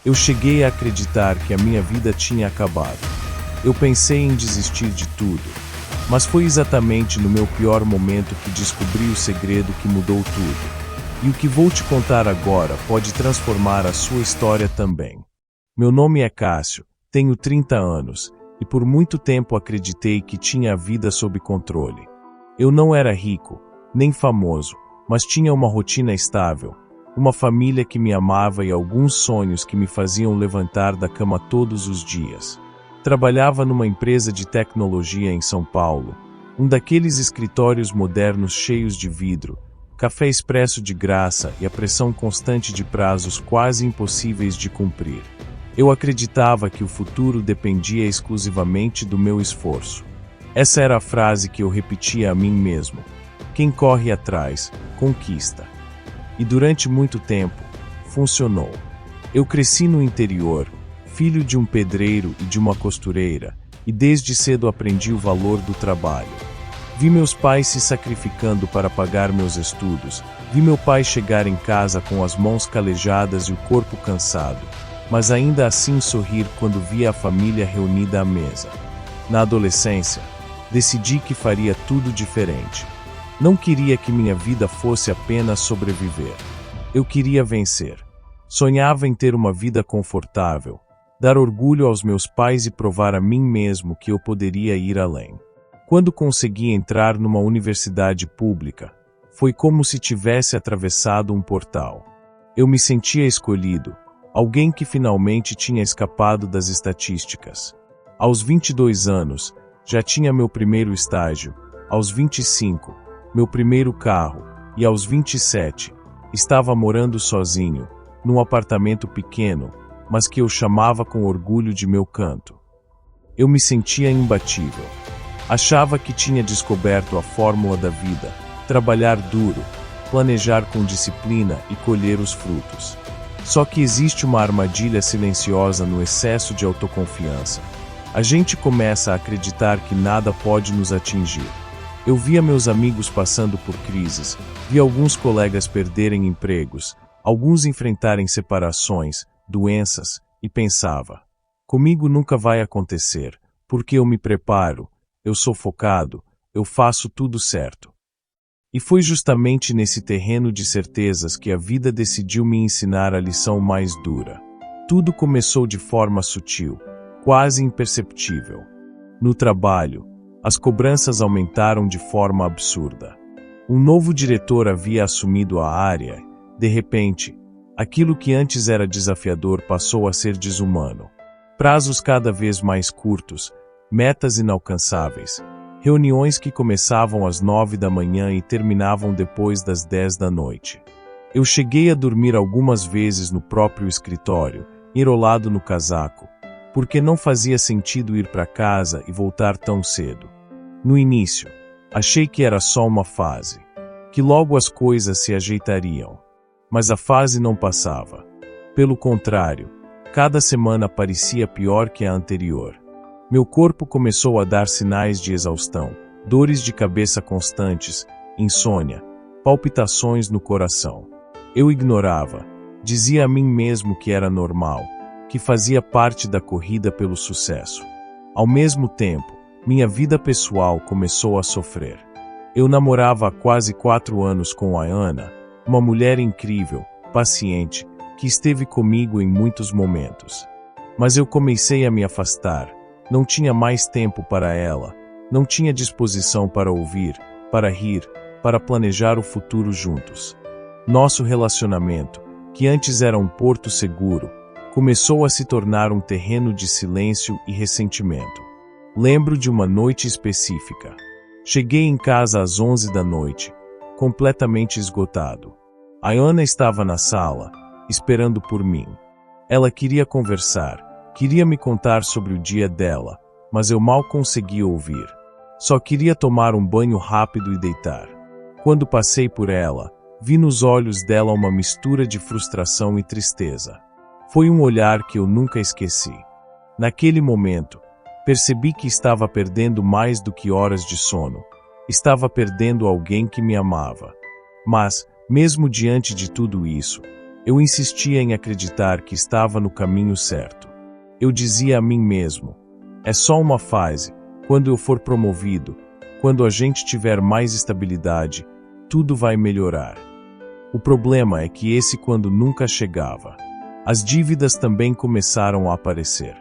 Eu cheguei a acreditar que a minha vida tinha acabado. Eu pensei em desistir de tudo, mas foi exatamente no meu pior momento que descobri o segredo que mudou tudo. E o que vou te contar agora pode transformar a sua história também. Meu nome é Cássio, tenho 30 anos, e por muito tempo acreditei que tinha a vida sob controle. Eu não era rico, nem famoso, mas tinha uma rotina estável, uma família que me amava e alguns sonhos que me faziam levantar da cama todos os dias. Trabalhava numa empresa de tecnologia em São Paulo, um daqueles escritórios modernos cheios de vidro, café expresso de graça e a pressão constante de prazos quase impossíveis de cumprir. Eu acreditava que o futuro dependia exclusivamente do meu esforço. Essa era a frase que eu repetia a mim mesmo. Quem corre atrás, conquista. E durante muito tempo, funcionou. Eu cresci no interior, filho de um pedreiro e de uma costureira, e desde cedo aprendi o valor do trabalho. Vi meus pais se sacrificando para pagar meus estudos, vi meu pai chegar em casa com as mãos calejadas e o corpo cansado, mas ainda assim sorrir quando via a família reunida à mesa. Na adolescência, decidi que faria tudo diferente. Não queria que minha vida fosse apenas sobreviver. Eu queria vencer. Sonhava em ter uma vida confortável, dar orgulho aos meus pais e provar a mim mesmo que eu poderia ir além. Quando consegui entrar numa universidade pública, foi como se tivesse atravessado um portal. Eu me sentia escolhido, alguém que finalmente tinha escapado das estatísticas. Aos 22 anos, já tinha meu primeiro estágio, aos 25, meu primeiro carro, e aos 27, estava morando sozinho, num apartamento pequeno, mas que eu chamava com orgulho de meu canto. Eu me sentia imbatível. Achava que tinha descoberto a fórmula da vida, trabalhar duro, planejar com disciplina e colher os frutos. Só que existe uma armadilha silenciosa no excesso de autoconfiança. A gente começa a acreditar que nada pode nos atingir. Eu via meus amigos passando por crises, vi alguns colegas perderem empregos, alguns enfrentarem separações, doenças, e pensava: comigo nunca vai acontecer, porque eu me preparo, eu sou focado, eu faço tudo certo. E foi justamente nesse terreno de certezas que a vida decidiu me ensinar a lição mais dura. Tudo começou de forma sutil, quase imperceptível. No trabalho, as cobranças aumentaram de forma absurda. Um novo diretor havia assumido a área. De repente, aquilo que antes era desafiador passou a ser desumano. Prazos cada vez mais curtos, metas inalcançáveis, reuniões que começavam às 9 da manhã e terminavam depois das 10 da noite. Eu cheguei a dormir algumas vezes no próprio escritório, enrolado no casaco, porque não fazia sentido ir para casa e voltar tão cedo. No início, achei que era só uma fase, que logo as coisas se ajeitariam. Mas a fase não passava. Pelo contrário, cada semana parecia pior que a anterior. Meu corpo começou a dar sinais de exaustão, dores de cabeça constantes, insônia, palpitações no coração. Eu ignorava, dizia a mim mesmo que era normal, que fazia parte da corrida pelo sucesso. Ao mesmo tempo, minha vida pessoal começou a sofrer. Eu namorava há quase 4 anos com a Ana, uma mulher incrível, paciente, que esteve comigo em muitos momentos. Mas eu comecei a me afastar, não tinha mais tempo para ela, não tinha disposição para ouvir, para rir, para planejar o futuro juntos. Nosso relacionamento, que antes era um porto seguro, começou a se tornar um terreno de silêncio e ressentimento. Lembro de uma noite específica. Cheguei em casa às 11 da noite, completamente esgotado. A Ana estava na sala, esperando por mim. Ela queria conversar, queria me contar sobre o dia dela, mas eu mal conseguia ouvir. Só queria tomar um banho rápido e deitar. Quando passei por ela, vi nos olhos dela uma mistura de frustração e tristeza. Foi um olhar que eu nunca esqueci. Naquele momento, percebi que estava perdendo mais do que horas de sono. Estava perdendo alguém que me amava. Mas, mesmo diante de tudo isso, Eu insistia em acreditar que estava no caminho certo. Eu dizia a mim mesmo: é só uma fase, quando eu for promovido, quando a gente tiver mais estabilidade, tudo vai melhorar. O problema é que esse quando nunca chegava. As dívidas também começaram a aparecer.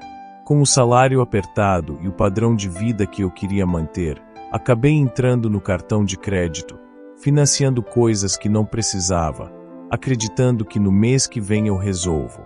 Com o salário apertado e o padrão de vida que eu queria manter, acabei entrando no cartão de crédito, financiando coisas que não precisava, acreditando que no mês que vem eu resolvo.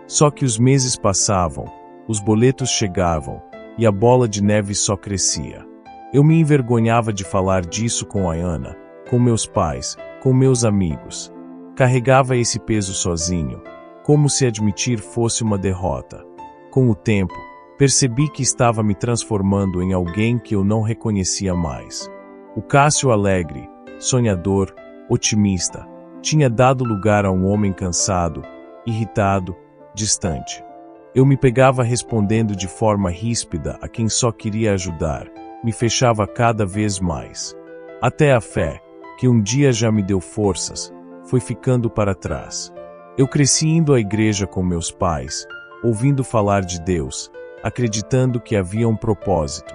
Só que os meses passavam, os boletos chegavam, e a bola de neve só crescia. Eu me envergonhava de falar disso com a Ana, com meus pais, com meus amigos. Carregava esse peso sozinho, como se admitir fosse uma derrota. Com o tempo, percebi que estava me transformando em alguém que eu não reconhecia mais. O Cássio alegre, sonhador, otimista, tinha dado lugar a um homem cansado, irritado, distante. Eu me pegava respondendo de forma ríspida a quem só queria ajudar, me fechava cada vez mais. Até a fé, que um dia já me deu forças, foi ficando para trás. Eu cresci indo à igreja com meus pais, ouvindo falar de Deus, acreditando que havia um propósito.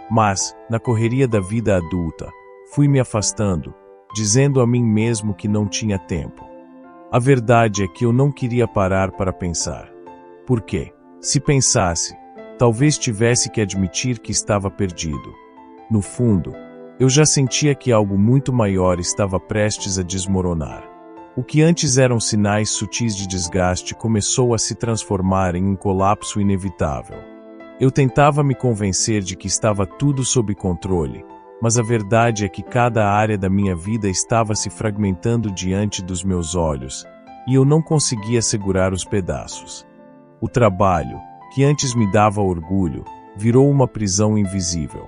Mas, na correria da vida adulta, fui me afastando, dizendo a mim mesmo que não tinha tempo. A verdade é que eu não queria parar para pensar. Por quê? Se pensasse, talvez tivesse que admitir que estava perdido. No fundo, eu já sentia que algo muito maior estava prestes a desmoronar. O que antes eram sinais sutis de desgaste começou a se transformar em um colapso inevitável. Eu tentava me convencer de que estava tudo sob controle, mas a verdade é que cada área da minha vida estava se fragmentando diante dos meus olhos, e eu não conseguia segurar os pedaços. O trabalho, que antes me dava orgulho, virou uma prisão invisível.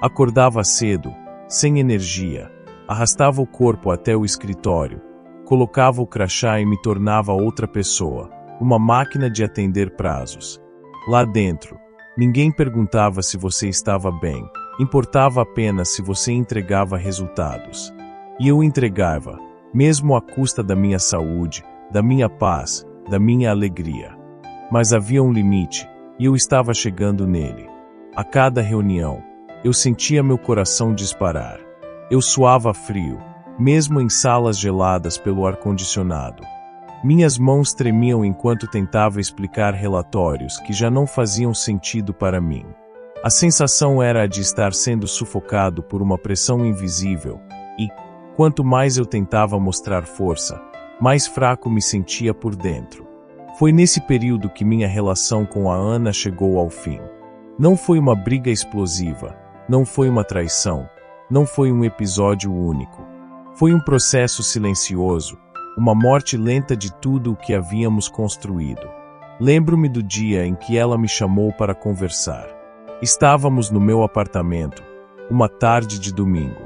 Acordava cedo, sem energia, arrastava o corpo até o escritório, colocava o crachá e me tornava outra pessoa, uma máquina de atender prazos. Lá dentro, ninguém perguntava se você estava bem, importava apenas se você entregava resultados. E eu entregava, mesmo à custa da minha saúde, da minha paz, da minha alegria. Mas havia um limite, e eu estava chegando nele. A cada reunião, eu sentia meu coração disparar. Eu suava frio, mesmo em salas geladas pelo ar-condicionado. Minhas mãos tremiam enquanto tentava explicar relatórios que já não faziam sentido para mim. A sensação era a de estar sendo sufocado por uma pressão invisível, e, quanto mais eu tentava mostrar força, mais fraco me sentia por dentro. Foi nesse período que minha relação com a Ana chegou ao fim. Não foi uma briga explosiva, não foi uma traição, não foi um episódio único. Foi um processo silencioso, uma morte lenta de tudo o que havíamos construído. Lembro-me do dia em que ela me chamou para conversar. Estávamos no meu apartamento, uma tarde de domingo.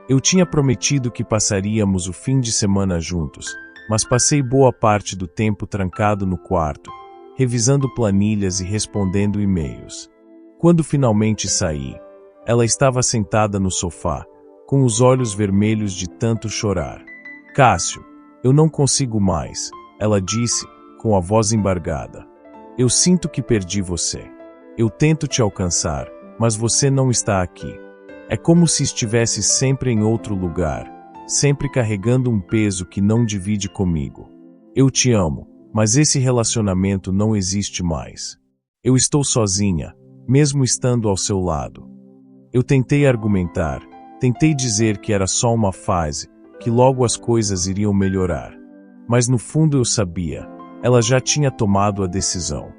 Eu tinha prometido que passaríamos o fim de semana juntos, mas passei boa parte do tempo trancado no quarto, revisando planilhas e respondendo e-mails. Quando finalmente saí, ela estava sentada no sofá, com os olhos vermelhos de tanto chorar. Cássio, eu não consigo mais, ela disse, com a voz embargada. Eu sinto que perdi você. Eu tento te alcançar, mas você não está aqui. É como se estivesse sempre em outro lugar, sempre carregando um peso que não divide comigo. Eu te amo, mas esse relacionamento não existe mais. Eu estou sozinha, mesmo estando ao seu lado. Eu tentei argumentar, tentei dizer que era só uma fase, que logo as coisas iriam melhorar. Mas no fundo eu sabia, ela já tinha tomado a decisão.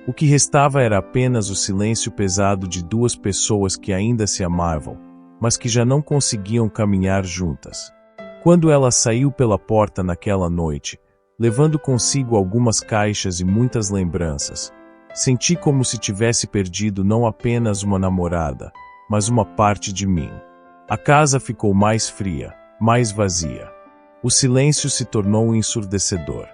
O que restava era apenas o silêncio pesado de duas pessoas que ainda se amavam, mas que já não conseguiam caminhar juntas. Quando ela saiu pela porta naquela noite, levando consigo algumas caixas e muitas lembranças, senti como se tivesse perdido não apenas uma namorada, mas uma parte de mim. A casa ficou mais fria, mais vazia. O silêncio se tornou ensurdecedor.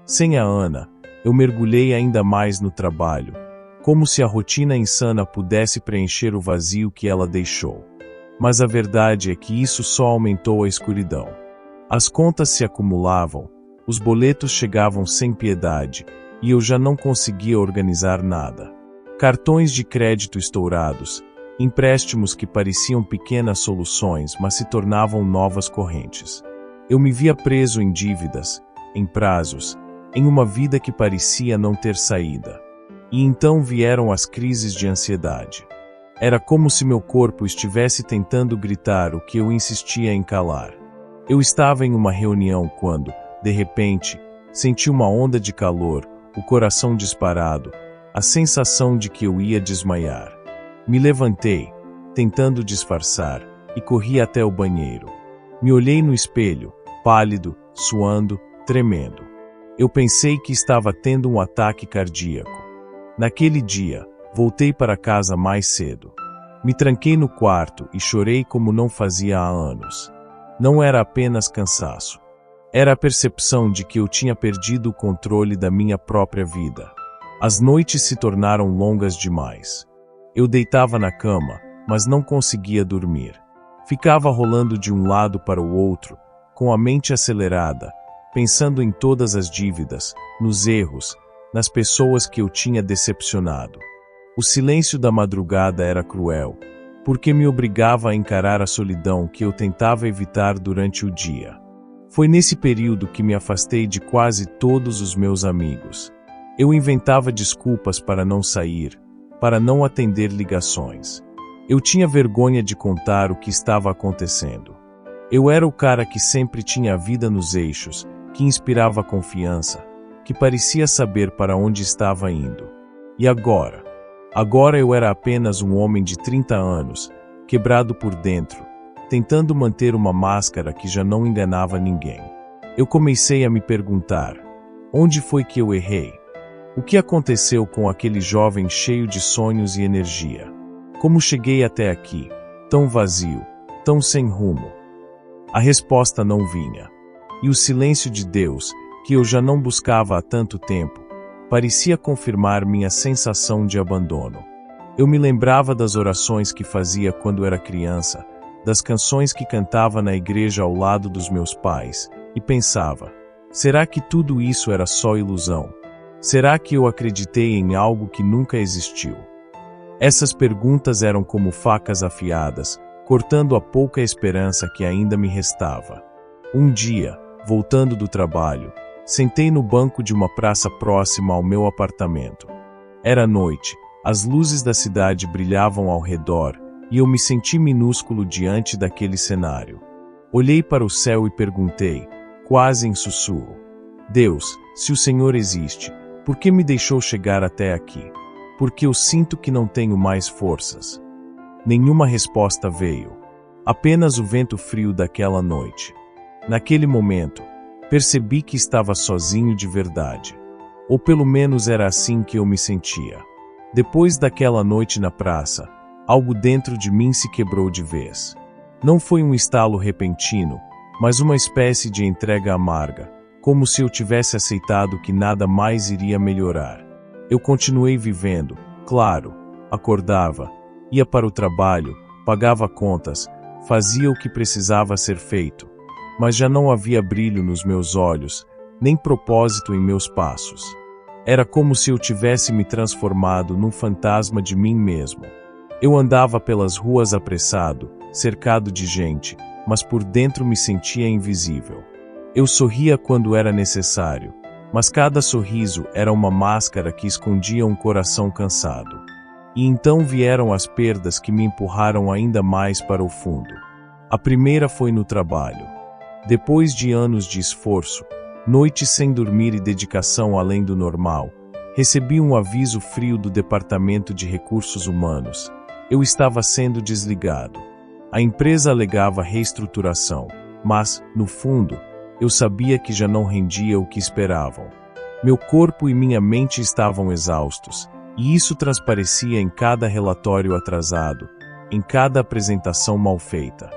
Sem a Ana, eu mergulhei ainda mais no trabalho, como se a rotina insana pudesse preencher o vazio que ela deixou. Mas a verdade é que isso só aumentou a escuridão. As contas se acumulavam, Os boletos chegavam sem piedade, e eu já não conseguia organizar nada. Cartões de crédito estourados, empréstimos que pareciam pequenas soluções, mas se tornavam novas correntes. Eu me via preso em dívidas, em prazos, em uma vida que parecia não ter saída. E então vieram as crises de ansiedade. Era como se meu corpo estivesse tentando gritar o que eu insistia em calar. Eu estava em uma reunião quando, de repente, senti uma onda de calor, o coração disparado, a sensação de que eu ia desmaiar. Me levantei, tentando disfarçar, e corri até o banheiro. Me olhei no espelho, pálido, suando, tremendo. Eu pensei que estava tendo um ataque cardíaco. Naquele dia, voltei para casa mais cedo. Me tranquei no quarto e chorei como não fazia há anos. Não era apenas cansaço. Era a percepção de que eu tinha perdido o controle da minha própria vida. As noites se tornaram longas demais. Eu deitava na cama, mas não conseguia dormir. Ficava rolando de um lado para o outro, com a mente acelerada, pensando em todas as dívidas, nos erros, nas pessoas que eu tinha decepcionado. O silêncio da madrugada era cruel, porque me obrigava a encarar a solidão que eu tentava evitar durante o dia. Foi nesse período que me afastei de quase todos os meus amigos. Eu inventava desculpas para não sair, para não atender ligações. Eu tinha vergonha de contar o que estava acontecendo. Eu era o cara que sempre tinha a vida nos eixos, que inspirava confiança, que parecia saber para onde estava indo. E agora? Agora eu era apenas um homem de 30 anos, quebrado por dentro, tentando manter uma máscara que já não enganava ninguém. Eu comecei a me perguntar: onde foi que eu errei? O que aconteceu com aquele jovem cheio de sonhos e energia? Como cheguei até aqui, tão vazio, tão sem rumo? A resposta não vinha. E o silêncio de Deus, que eu já não buscava há tanto tempo, parecia confirmar minha sensação de abandono. Eu me lembrava das orações que fazia quando era criança, das canções que cantava na igreja ao lado dos meus pais, e pensava: será que tudo isso era só ilusão? Será que eu acreditei em algo que nunca existiu? Essas perguntas eram como facas afiadas, cortando a pouca esperança que ainda me restava. Um dia, voltando do trabalho, sentei no banco de uma praça próxima ao meu apartamento. Era noite, as luzes da cidade brilhavam ao redor, e eu me senti minúsculo diante daquele cenário. Olhei para o céu e perguntei, quase em sussurro: Deus, se o Senhor existe, por que me deixou chegar até aqui? Porque eu sinto que não tenho mais forças. Nenhuma resposta veio. Apenas o vento frio daquela noite. Naquele momento, percebi que estava sozinho de verdade. Ou pelo menos era assim que eu me sentia. Depois daquela noite na praça, algo dentro de mim se quebrou de vez. Não foi um estalo repentino, mas uma espécie de entrega amarga, como se eu tivesse aceitado que nada mais iria melhorar. Eu continuei vivendo, claro, acordava, ia para o trabalho, pagava contas, fazia o que precisava ser feito, mas já não havia brilho nos meus olhos, nem propósito em meus passos. Era como se eu tivesse me transformado num fantasma de mim mesmo. Eu andava pelas ruas apressado, cercado de gente, mas por dentro me sentia invisível. Eu sorria quando era necessário, mas cada sorriso era uma máscara que escondia um coração cansado. E então vieram as perdas que me empurraram ainda mais para o fundo. A primeira foi no trabalho. Depois de anos de esforço, noites sem dormir e dedicação além do normal, recebi um aviso frio do Departamento de Recursos Humanos. Eu estava sendo desligado. A empresa alegava reestruturação, mas, no fundo, eu sabia que já não rendia o que esperavam. Meu corpo e minha mente estavam exaustos, e isso transparecia em cada relatório atrasado, em cada apresentação mal feita.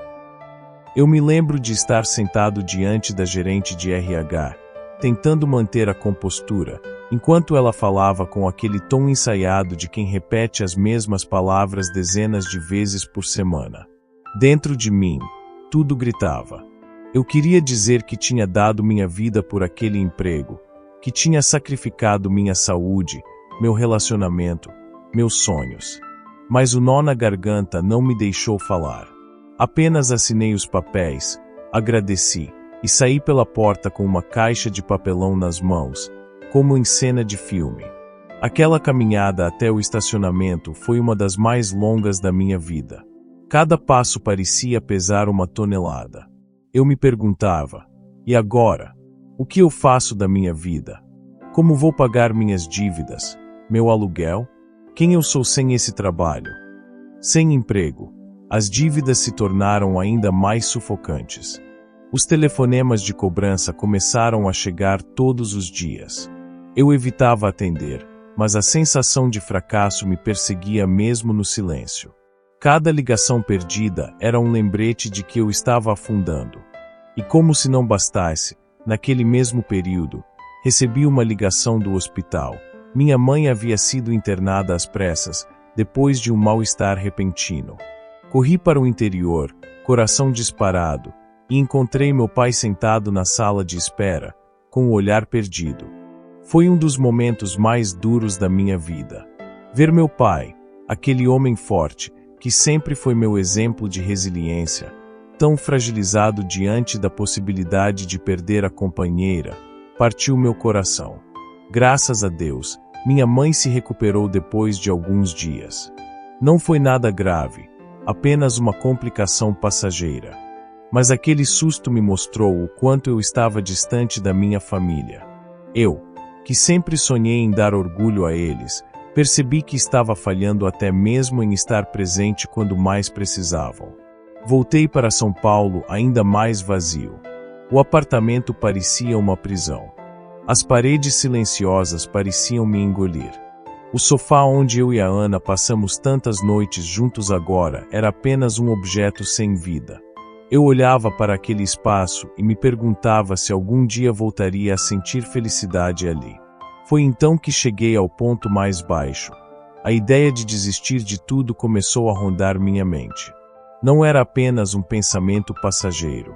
Eu me lembro de estar sentado diante da gerente de RH, tentando manter a compostura, enquanto ela falava com aquele tom ensaiado de quem repete as mesmas palavras dezenas de vezes por semana. Dentro de mim, tudo gritava: Eu queria dizer que tinha dado minha vida por aquele emprego, que tinha sacrificado minha saúde, meu relacionamento, meus sonhos. Mas o nó na garganta não me deixou falar. Apenas assinei os papéis, agradeci e saí pela porta com uma caixa de papelão nas mãos, como em cena de filme. Aquela caminhada até o estacionamento foi uma das mais longas da minha vida. Cada passo parecia pesar uma tonelada. Eu me perguntava: e agora? O que eu faço da minha vida? Como vou pagar minhas dívidas? Meu aluguel? Quem eu sou sem esse trabalho? Sem emprego, as dívidas se tornaram ainda mais sufocantes. Os telefonemas de cobrança começaram a chegar todos os dias. Eu evitava atender, mas a sensação de fracasso me perseguia mesmo no silêncio. Cada ligação perdida era um lembrete de que eu estava afundando. E como se não bastasse, naquele mesmo período, recebi uma ligação do hospital. Minha mãe havia sido internada às pressas, depois de um mal-estar repentino. Corri para o interior, coração disparado, e encontrei meu pai sentado na sala de espera, com o olhar perdido. Foi um dos momentos mais duros da minha vida. Ver meu pai, aquele homem forte, que sempre foi meu exemplo de resiliência, tão fragilizado diante da possibilidade de perder a companheira, partiu meu coração. Graças a Deus, minha mãe se recuperou depois de alguns dias. Não foi nada grave, apenas uma complicação passageira. Mas aquele susto me mostrou o quanto eu estava distante da minha família. Eu, que sempre sonhei em dar orgulho a eles, percebi que estava falhando até mesmo em estar presente quando mais precisavam. Voltei para São Paulo ainda mais vazio. O apartamento parecia uma prisão. As paredes silenciosas pareciam me engolir. O sofá onde eu e a Ana passamos tantas noites juntos agora era apenas um objeto sem vida. Eu olhava para aquele espaço e me perguntava se algum dia voltaria a sentir felicidade ali. Foi então que cheguei ao ponto mais baixo. A ideia de desistir de tudo começou a rondar minha mente. Não era apenas um pensamento passageiro.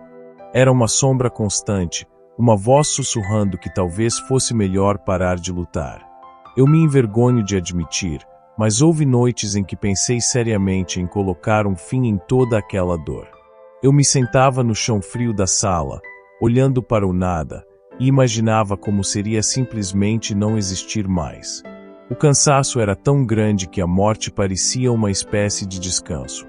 Era uma sombra constante, uma voz sussurrando que talvez fosse melhor parar de lutar. Eu me envergonho de admitir, mas houve noites em que pensei seriamente em colocar um fim em toda aquela dor. Eu me sentava no chão frio da sala, olhando para o nada, e imaginava como seria simplesmente não existir mais. O cansaço era tão grande que a morte parecia uma espécie de descanso.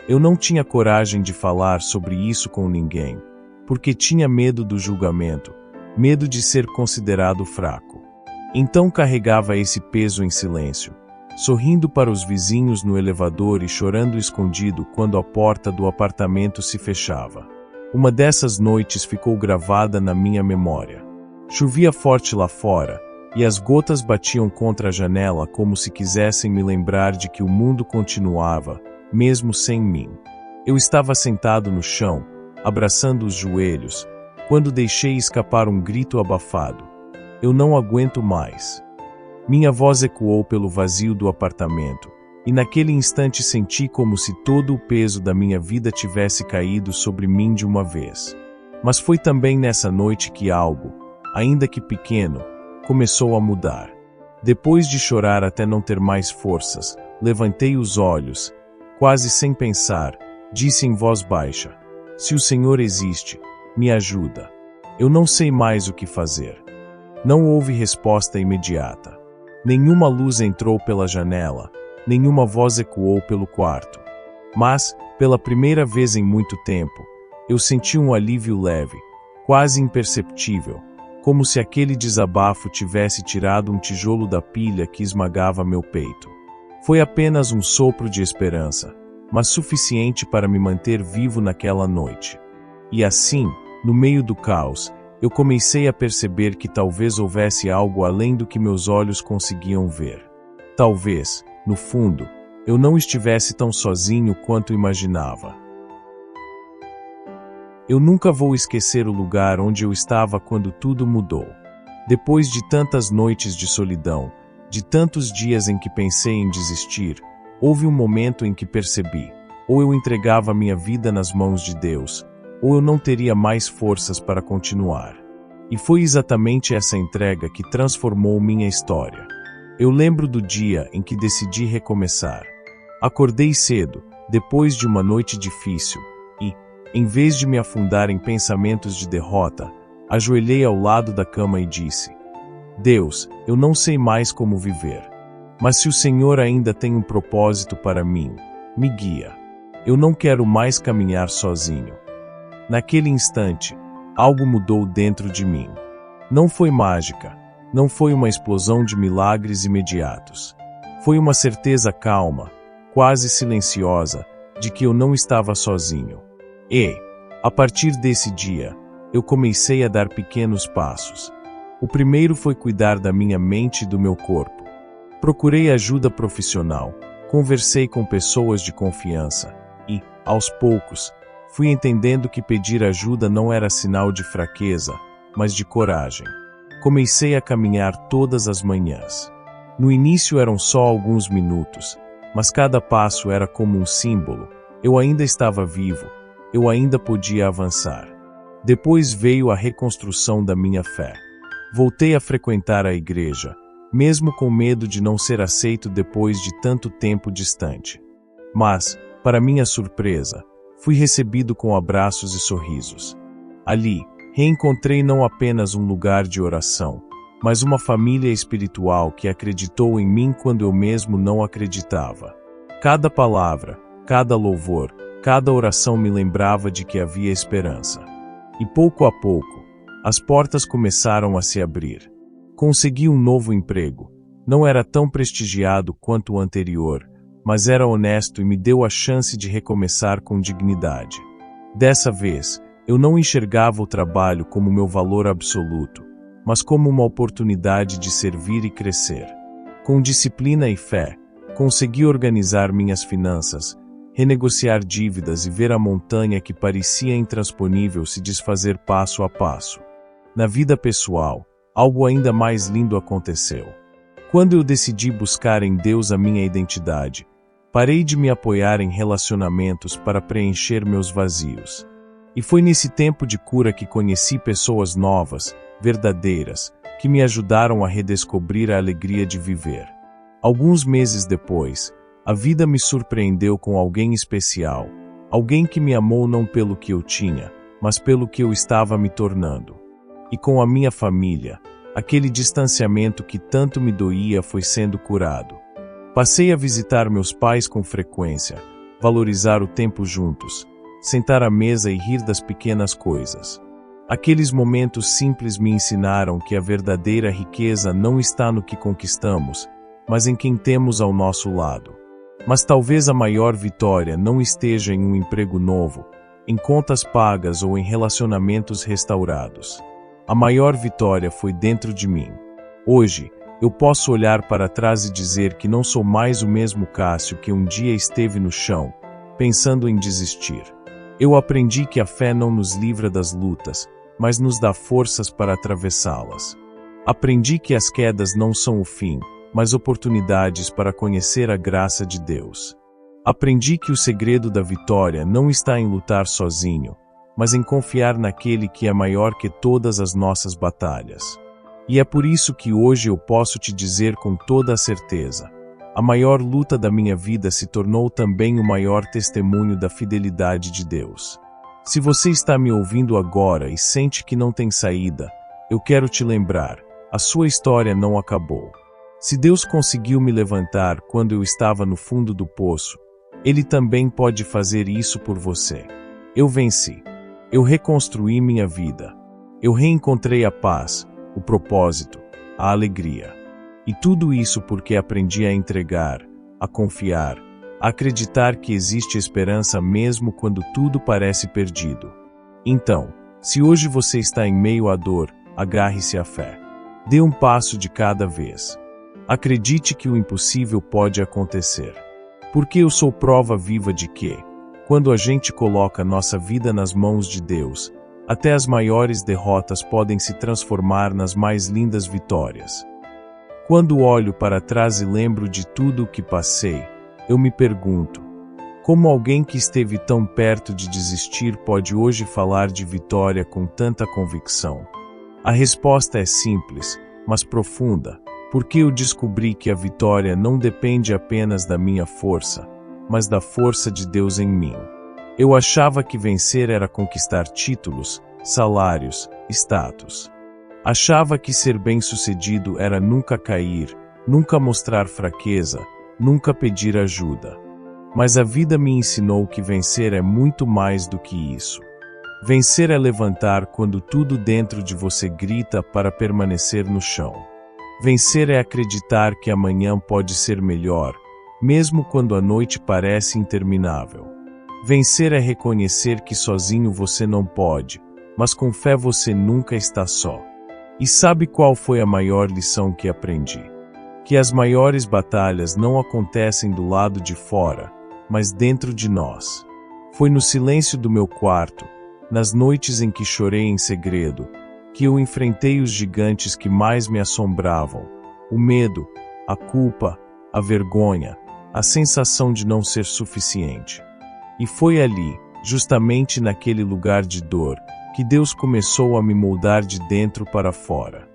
Eu não tinha coragem de falar sobre isso com ninguém, porque tinha medo do julgamento, medo de ser considerado fraco. Então carregava esse peso em silêncio, sorrindo para os vizinhos no elevador e chorando escondido quando a porta do apartamento se fechava. Uma dessas noites ficou gravada na minha memória. Chovia forte lá fora, e as gotas batiam contra a janela como se quisessem me lembrar de que o mundo continuava, mesmo sem mim. Eu estava sentado no chão, abraçando os joelhos, quando deixei escapar um grito abafado. Eu não aguento mais. Minha voz ecoou pelo vazio do apartamento, e naquele instante senti como se todo o peso da minha vida tivesse caído sobre mim de uma vez. Mas foi também nessa noite que algo, ainda que pequeno, começou a mudar. Depois de chorar até não ter mais forças, levantei os olhos, quase sem pensar, disse em voz baixa: "Se o Senhor existe, me ajuda. Eu não sei mais o que fazer." Não houve resposta imediata. Nenhuma luz entrou pela janela, nenhuma voz ecoou pelo quarto. Mas, pela primeira vez em muito tempo, eu senti um alívio leve, quase imperceptível, como se aquele desabafo tivesse tirado um tijolo da pilha que esmagava meu peito. Foi apenas um sopro de esperança, mas suficiente para me manter vivo naquela noite. E assim, no meio do caos, eu comecei a perceber que talvez houvesse algo além do que meus olhos conseguiam ver. Talvez, no fundo, eu não estivesse tão sozinho quanto imaginava. Eu nunca vou esquecer o lugar onde eu estava quando tudo mudou. Depois de tantas noites de solidão, de tantos dias em que pensei em desistir, houve um momento em que percebi: ou eu entregava minha vida nas mãos de Deus, ou eu não teria mais forças para continuar. E foi exatamente essa entrega que transformou minha história. Eu lembro do dia em que decidi recomeçar. Acordei cedo, depois de uma noite difícil, e, em vez de me afundar em pensamentos de derrota, ajoelhei ao lado da cama e disse: Deus, eu não sei mais como viver. Mas se o Senhor ainda tem um propósito para mim, me guia. Eu não quero mais caminhar sozinho. Naquele instante, algo mudou dentro de mim. Não foi mágica, não foi uma explosão de milagres imediatos. Foi uma certeza calma, quase silenciosa, de que eu não estava sozinho. E, a partir desse dia, eu comecei a dar pequenos passos. O primeiro foi cuidar da minha mente e do meu corpo. Procurei ajuda profissional, conversei com pessoas de confiança e, aos poucos, fui entendendo que pedir ajuda não era sinal de fraqueza, mas de coragem. Comecei a caminhar todas as manhãs. No início eram só alguns minutos, mas cada passo era como um símbolo. Eu ainda estava vivo, eu ainda podia avançar. Depois veio a reconstrução da minha fé. Voltei a frequentar a igreja, mesmo com medo de não ser aceito depois de tanto tempo distante. Mas, para minha surpresa, fui recebido com abraços e sorrisos. Ali, reencontrei não apenas um lugar de oração, mas uma família espiritual que acreditou em mim quando eu mesmo não acreditava. Cada palavra, cada louvor, cada oração me lembrava de que havia esperança. E pouco a pouco, as portas começaram a se abrir. Consegui um novo emprego. Não era tão prestigiado quanto o anterior, mas era honesto e me deu a chance de recomeçar com dignidade. Dessa vez, eu não enxergava o trabalho como meu valor absoluto, mas como uma oportunidade de servir e crescer. Com disciplina e fé, consegui organizar minhas finanças, renegociar dívidas e ver a montanha que parecia intransponível se desfazer passo a passo. Na vida pessoal, algo ainda mais lindo aconteceu. Quando eu decidi buscar em Deus a minha identidade, parei de me apoiar em relacionamentos para preencher meus vazios. E foi nesse tempo de cura que conheci pessoas novas, verdadeiras, que me ajudaram a redescobrir a alegria de viver. Alguns meses depois, a vida me surpreendeu com alguém especial, alguém que me amou não pelo que eu tinha, mas pelo que eu estava me tornando. E com a minha família, aquele distanciamento que tanto me doía foi sendo curado. Passei a visitar meus pais com frequência, valorizar o tempo juntos, sentar à mesa e rir das pequenas coisas. Aqueles momentos simples me ensinaram que a verdadeira riqueza não está no que conquistamos, mas em quem temos ao nosso lado. Mas talvez a maior vitória não esteja em um emprego novo, em contas pagas ou em relacionamentos restaurados. A maior vitória foi dentro de mim. Hoje, eu posso olhar para trás e dizer que não sou mais o mesmo Cássio que um dia esteve no chão, pensando em desistir. Eu aprendi que a fé não nos livra das lutas, mas nos dá forças para atravessá-las. Aprendi que as quedas não são o fim, mas oportunidades para conhecer a graça de Deus. Aprendi que o segredo da vitória não está em lutar sozinho, mas em confiar naquele que é maior que todas as nossas batalhas. E é por isso que hoje eu posso te dizer com toda a certeza: a maior luta da minha vida se tornou também o maior testemunho da fidelidade de Deus. Se você está me ouvindo agora e sente que não tem saída, eu quero te lembrar, a sua história não acabou. Se Deus conseguiu me levantar quando eu estava no fundo do poço, Ele também pode fazer isso por você. Eu venci. Eu reconstruí minha vida. Eu reencontrei a paz, o propósito, a alegria. E tudo isso porque aprendi a entregar, a confiar, a acreditar que existe esperança mesmo quando tudo parece perdido. Então, se hoje você está em meio à dor, agarre-se à fé. Dê um passo de cada vez. Acredite que o impossível pode acontecer. Porque eu sou prova viva de que, quando a gente coloca nossa vida nas mãos de Deus, até as maiores derrotas podem se transformar nas mais lindas vitórias. Quando olho para trás e lembro de tudo o que passei, eu me pergunto: Como alguém que esteve tão perto de desistir pode hoje falar de vitória com tanta convicção? A resposta é simples, mas profunda, porque eu descobri que a vitória não depende apenas da minha força, mas da força de Deus em mim. Eu achava que vencer era conquistar títulos, salários, status. Achava que ser bem-sucedido era nunca cair, nunca mostrar fraqueza, nunca pedir ajuda. Mas a vida me ensinou que vencer é muito mais do que isso. Vencer é levantar quando tudo dentro de você grita para permanecer no chão. Vencer é acreditar que amanhã pode ser melhor, mesmo quando a noite parece interminável. Vencer é reconhecer que sozinho você não pode, mas com fé você nunca está só. E sabe qual foi a maior lição que aprendi? Que as maiores batalhas não acontecem do lado de fora, mas dentro de nós. Foi no silêncio do meu quarto, nas noites em que chorei em segredo, que eu enfrentei os gigantes que mais me assombravam: o medo, a culpa, a vergonha, a sensação de não ser suficiente. E foi ali, justamente naquele lugar de dor, que Deus começou a me moldar de dentro para fora.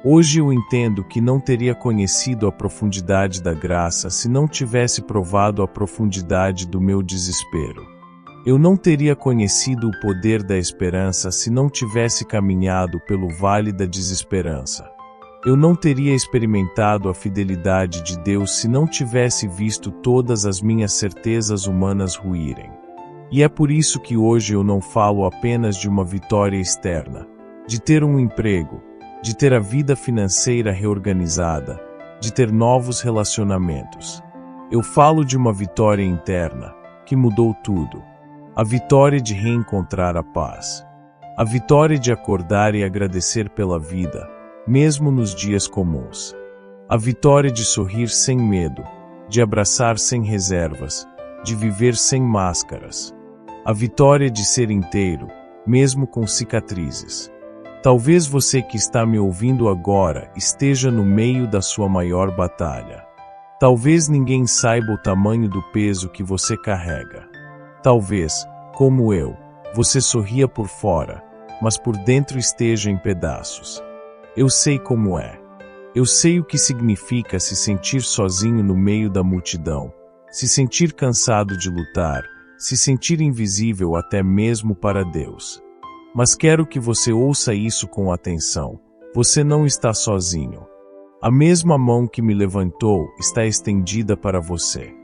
Hoje eu entendo que não teria conhecido a profundidade da graça se não tivesse provado a profundidade do meu desespero. Eu não teria conhecido o poder da esperança se não tivesse caminhado pelo vale da desesperança. Eu não teria experimentado a fidelidade de Deus se não tivesse visto todas as minhas certezas humanas ruírem. E é por isso que hoje eu não falo apenas de uma vitória externa, de ter um emprego, de ter a vida financeira reorganizada, de ter novos relacionamentos. Eu falo de uma vitória interna, que mudou tudo. A vitória de reencontrar a paz. A vitória de acordar e agradecer pela vida, mesmo nos dias comuns. A vitória de sorrir sem medo, de abraçar sem reservas, de viver sem máscaras. A vitória de ser inteiro, mesmo com cicatrizes. Talvez você que está me ouvindo agora esteja no meio da sua maior batalha. Talvez ninguém saiba o tamanho do peso que você carrega. Talvez, como eu, você sorria por fora, mas por dentro esteja em pedaços. Eu sei como é. Eu sei o que significa se sentir sozinho no meio da multidão, se sentir cansado de lutar, se sentir invisível até mesmo para Deus. Mas quero que você ouça isso com atenção. Você não está sozinho. A mesma mão que me levantou está estendida para você.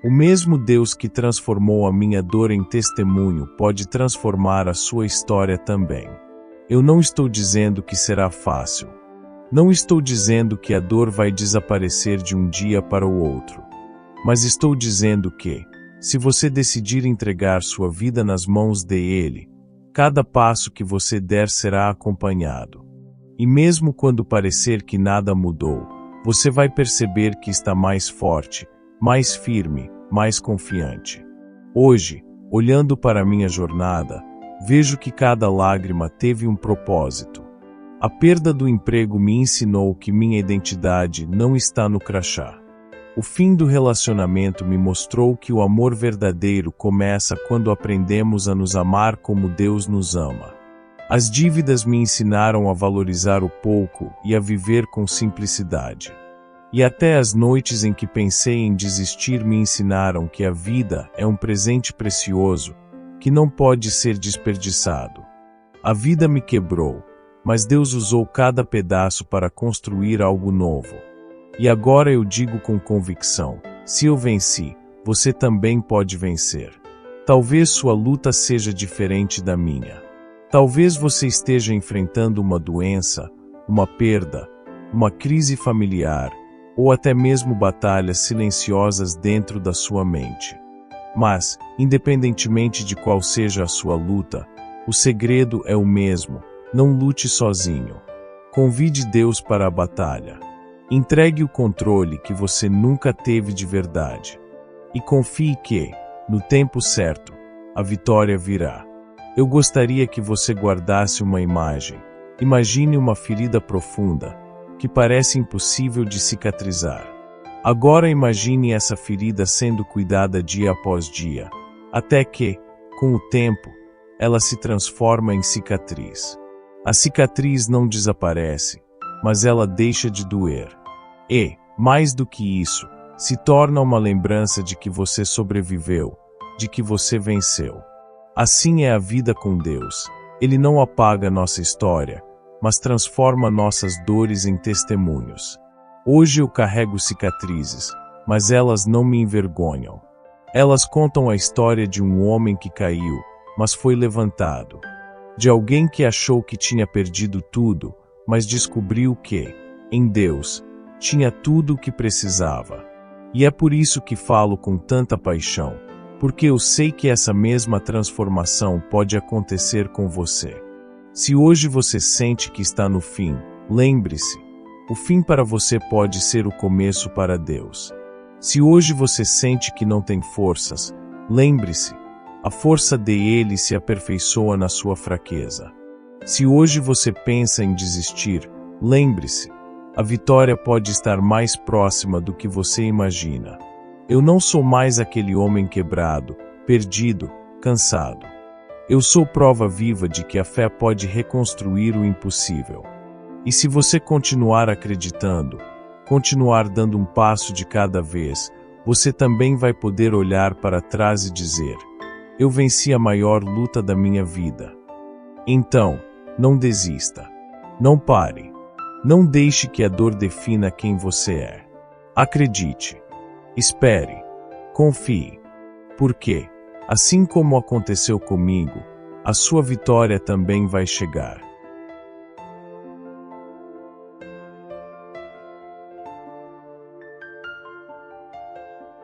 O mesmo Deus que transformou a minha dor em testemunho pode transformar a sua história também. Eu não estou dizendo que será fácil. Não estou dizendo que a dor vai desaparecer de um dia para o outro. Mas estou dizendo que, se você decidir entregar sua vida nas mãos dele, cada passo que você der será acompanhado. E mesmo quando parecer que nada mudou, você vai perceber que está mais forte, mais firme, mais confiante. Hoje, olhando para minha jornada, vejo que cada lágrima teve um propósito. A perda do emprego me ensinou que minha identidade não está no crachá. O fim do relacionamento me mostrou que o amor verdadeiro começa quando aprendemos a nos amar como Deus nos ama. As dívidas me ensinaram a valorizar o pouco e a viver com simplicidade. E até as noites em que pensei em desistir me ensinaram que a vida é um presente precioso, que não pode ser desperdiçado. A vida me quebrou, mas Deus usou cada pedaço para construir algo novo. E agora eu digo com convicção: se eu venci, você também pode vencer. Talvez sua luta seja diferente da minha. Talvez você esteja enfrentando uma doença, uma perda, uma crise familiar, ou até mesmo batalhas silenciosas dentro da sua mente. Mas, independentemente de qual seja a sua luta, o segredo é o mesmo: não lute sozinho. Convide Deus para a batalha. Entregue o controle que você nunca teve de verdade. E confie que, no tempo certo, a vitória virá. Eu gostaria que você guardasse uma imagem. Imagine uma ferida profunda, que parece impossível de cicatrizar. Agora imagine essa ferida sendo cuidada dia após dia, Até que, com o tempo, ela se transforma em cicatriz. A cicatriz não desaparece, mas ela deixa de doer. E, mais do que isso, se torna uma lembrança de que você sobreviveu, de que você venceu. Assim é a vida com Deus. Ele não apaga nossa história, mas transforma nossas dores em testemunhos. Hoje eu carrego cicatrizes, mas elas não me envergonham. Elas contam a história de um homem que caiu, mas foi levantado. De alguém que achou que tinha perdido tudo, mas descobriu que, em Deus, tinha tudo o que precisava. E é por isso que falo com tanta paixão, porque eu sei que essa mesma transformação pode acontecer com você. Se hoje você sente que está no fim, lembre-se, o fim para você pode ser o começo para Deus. Se hoje você sente que não tem forças, lembre-se, a força dele se aperfeiçoa na sua fraqueza. Se hoje você pensa em desistir, lembre-se, a vitória pode estar mais próxima do que você imagina. Eu não sou mais aquele homem quebrado, perdido, cansado. Eu sou prova viva de que a fé pode reconstruir o impossível. E se você continuar acreditando, continuar dando um passo de cada vez, você também vai poder olhar para trás e dizer: eu venci a maior luta da minha vida. Então, não desista. Não pare. Não deixe que a dor defina quem você é. Acredite. Espere. Confie. Porque, assim como aconteceu comigo, a sua vitória também vai chegar.